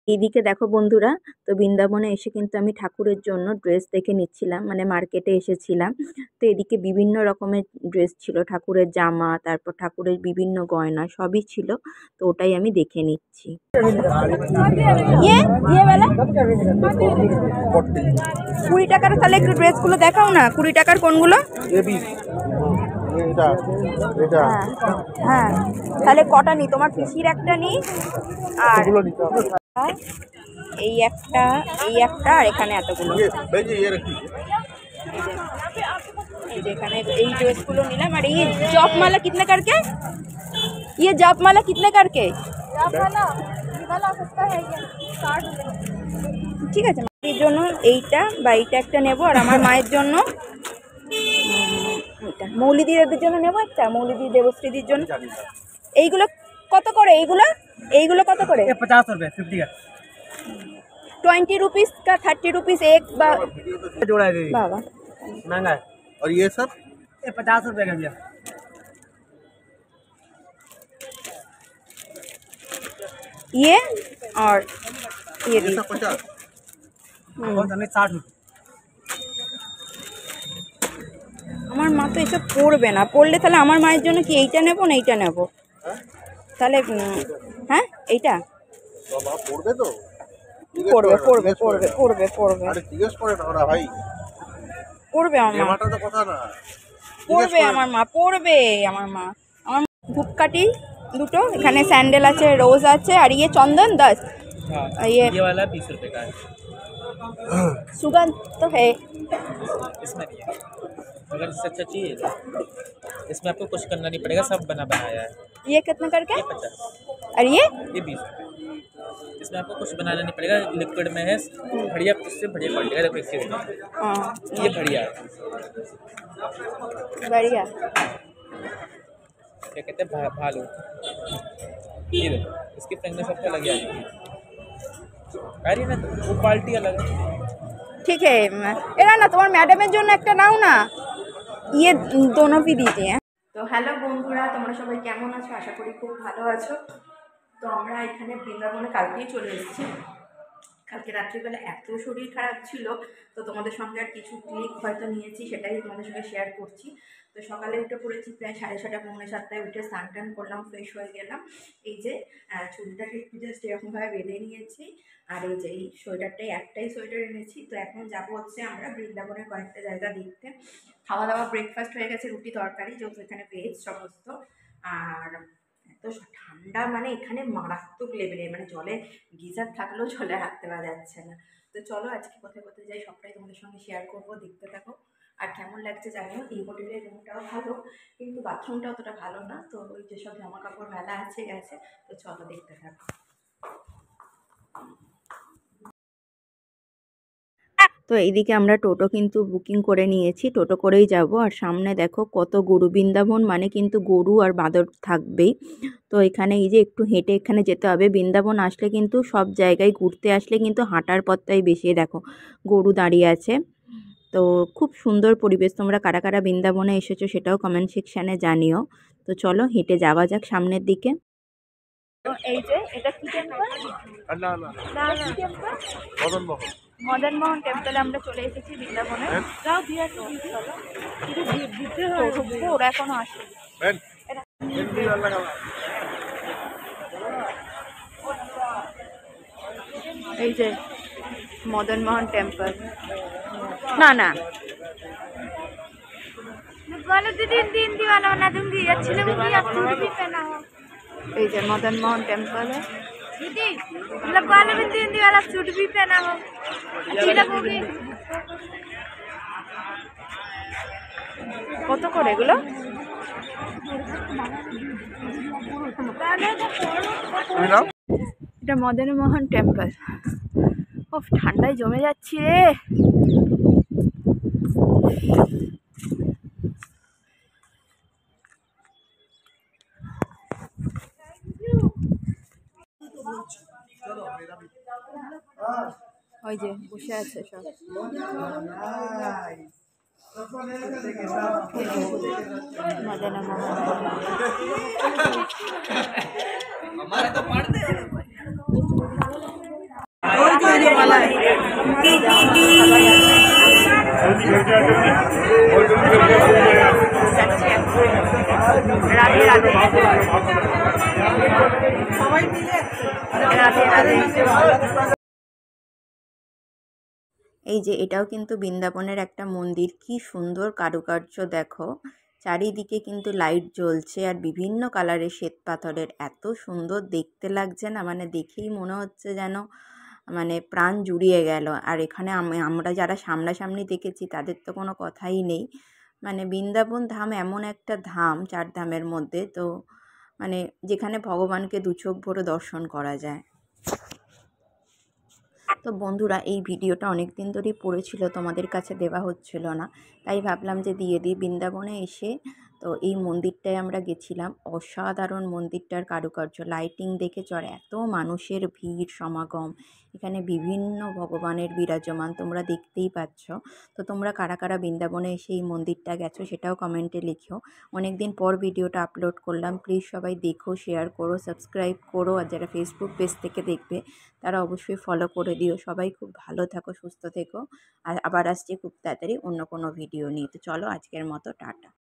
এইদিকে দেখো বন্ধুরা, তো বৃন্দাবনে এসে কিন্তু আমি ঠাকুরের জন্য ড্রেস দেখে নিচ্ছিলাম, মানে মার্কেটে এসেছিলাম। তো এদিকে বিভিন্ন রকমের ড্রেস ছিল, ঠাকুরের জামা, তারপর ঠাকুরের বিভিন্ন গয়না সবই ছিল। তো ওটাই আমি দেখে নিচ্ছি। ইয়ে ইয়ে বেলা 20 টাকার, তাহলে একটু ড্রেসগুলো দেখাও না। 20 টাকার কোনগুলো? হ্যাঁ, তাহলে কটা নি? তোমার পিসির একটা নি, আর এই একটা, আর এখানে এতগুলো। এই যে এখানে এই ড্রেসগুলো নিলাম। আর এই জপমালা কিতনে করকে? ये जपमाला कितने करके? ঠিক আছে, মায়ের জন্য এইটা বা এইটা একটা নেব, আর আমার মায়ের জন্য এটা। মৌলিদিদের জন্য নেব একটা, মৌলিদি দেবশ্রীদির জন্য। এইগুলো কত করে? এইগুলো কত করে? 50 रुपए 50 का 20 रुपीस का 30 रुपीस एक जोड़ा है बाबा महंगा है। और ये सब ये 50 रुपए का भैया। ये और ये भी 50। बहुत हमें 60 रुपए। আমার মা তো এসব পড়বে না, পড়লে তাহলে আমার মায়ের জন্য কি এইটা নেব না এইটা নেব? তাহলে হ্যাঁ এইটা বাবা পড়বে তো? পড়বে পড়বে পড়বে পড়বে পড়বে আরে জিজ্ঞেস করে না ওরা ভাই, পড়বে আমার মা, এমাটা তো কথা না। পড়বে আমার মা, পড়বে আমার মা। আমার ধূপকাঠি দুটো, এখানে স্যান্ডেল আছে, রোজ আছে, আর ইয়ে চন্দন 10। ये वाला 20 रुपए का है। सुगंध तो है इसमें नहीं है, अगर इससे अच्छा चाहिए तो इसमें आपको कुछ करना नहीं पड़ेगा, सब बना बनाया है। ये कितना करके? ये 50, और ये 20 रुपए। इसमें आपको कुछ बनाना नहीं पड़ेगा, लिक्विड में है, बढ़िया, इससे बढ़िया क्वालिटी का। देखो इस चीज़ में हाँ ये बढ़िया है, बढ़िया। क्या कहते हैं भालू। ये देखो इसकी फ्रेगनेस आपको लग जाएगी, आ रही है ना, वो क्वालिटी अलग है। ठीक है, এরা না তোমার ম্যাডামের জন্য একটা নাও না, ইয়ে দোনো भी दीजिए। তো হ্যালো বন্ধুরা, তোমরা সবাই কেমন আছো? আশা করি খুব ভালো আছো। তো আমরা এখানে বৃন্দাবনে কালকেই চলে এসেছি। কালকে রাত্রিবেলা এত শরীর খারাপ ছিল, তো তোমাদের সঙ্গে আর কিছু ক্লিপ হয়তো নিয়েছি, সেটাই তোমাদের সঙ্গে শেয়ার করছি। তো সকালে উঠে পড়েছি প্রায় 6:30 পৌনে 7টায়, উঠে স্নান টান করলাম, ফ্রেশ হয়ে গেলাম। এই যে চুলটাকে একটু জাস্ট এরকমভাবে বেঁধে নিয়েছি, আর এই যে এই সোয়েটারটাই, একটাই সোয়েটার এনেছি। তো এখন যাবো হচ্ছে আমরা বৃন্দাবনের কয়েকটা জায়গা দেখতে। খাওয়া দাওয়া ব্রেকফাস্ট হয়ে গেছে, রুটি তরকারি, যেহেতু এখানে ভেজ সমস্ত। আর এত ঠান্ডা, মানে এখানে মারাত্মক লেভেলের, মানে জলে গিজার থাকলেও জলে হাত দেওয়া যাচ্ছে না। তো চলো আজকে কোথায় কোথায় যাই সবটাই তোমাদের সঙ্গে শেয়ার করবো, দেখতে থাকো। আর কেমন লাগছে জানিও। এই হোটেলের রুমটাও ভালো, কিন্তু বাথরুমটা অতটা ভালো না। তো ওই যেসব জামা কাপড় মেলা আছে গেছে, তো চলো দেখতে থাকো। তো এইদিকে আমরা টোটো কিন্তু বুকিং করে নিয়েছি, টোটো করেই যাব। আর সামনে দেখো কত গরু, বৃন্দাবন মানে কিন্তু গরু আর বাঁদর থাকবেই। তো এখানে এই যে একটু হেঁটে এখানে যেতে হবে। বৃন্দাবন আসলে কিন্তু সব জায়গায় ঘুরতে আসলে কিন্তু হাঁটার পথটাই বেশি। দেখো গরু দাঁড়িয়ে আছে। তো খুব সুন্দর পরিবেশ। তোমরা কারা কারা বৃন্দাবনে এসেছো সেটাও কমেন্ট সেকশানে জানিও। তো চলো হেঁটে যাওয়া যাক সামনের দিকে। এই যে এটা কি টেম্পল? না না না কি টেম্পল? মদনমোহন। মদন মোহন টেম্পলে আমরা চলে এসেছি বৃন্দাবনে। যাও দিয়ে চলো, ওরা এখনো আসেনি। এই যে মদন মোহন টেম্পল। না না এই যে মদন মোহন টেম্পল। কত করে এগুলো? এটা মদন মোহন টেম্পল। ও ঠান্ডায় জমে যাচ্ছি রে। ওই যে বসে আছে সব। मदन मोहन রাধে রাধে রাধে রাধে। এই যে এটাও কিন্তু বৃন্দাবনের একটা মন্দির, কি সুন্দর কারুকার্য দেখো, চারিদিকে কিন্তু লাইট জ্বলছে আর বিভিন্ন কালারের শ্বেত পাথরের, এত সুন্দর দেখতে লাগছে না, মানে দেখেই মনে হচ্ছে যেন মানে প্রাণ জুড়িয়ে গেল। আর এখানে আমরা যারা সামনাসামনি দেখেছি তাদের তো কোনো কথাই নেই। মানে বৃন্দাবন ধাম এমন একটা ধাম, 4 ধামের মধ্যে, তো মানে যেখানে ভগবানকে দু চোখ ভরে দর্শন করা যায়। তো বন্ধুরা, এই ভিডিওটা অনেক দিন ধরেই পড়েছিল, তোমাদের কাছে দেওয়া হচ্ছিল না, তাই ভাবলাম যে দিয়ে দিই। বৃন্দাবনে এসে তো এই মন্দিরটায় আমরা গেছিলাম, অসাধারণ মন্দিরটার কারুকার্য, লাইটিং দেখে চড়ে, এত মানুষের ভিড় সমাগম, এখানে বিভিন্ন ভগবানের বিরাজমান তোমরা দেখতেই পাচ্ছ। তো তোমরা কারা কারা বৃন্দাবনে এসে এই মন্দিরটা গেছো সেটাও কমেন্টে লিখো। অনেক দিন পর ভিডিওটা আপলোড করলাম, প্লিজ সবাই দেখো, শেয়ার করো, সাবস্ক্রাইব করো, আর যারা ফেসবুক পেজ থেকে দেখবে তারা অবশ্যই ফলো করে দিও। সবাই খুব ভালো থাকো, সুস্থ থেকো, আর আবার আসছি খুব তাড়াতাড়ি অন্য কোনো ভিডিও নিয়ে। তো চলো, আজকের মতো টাটা।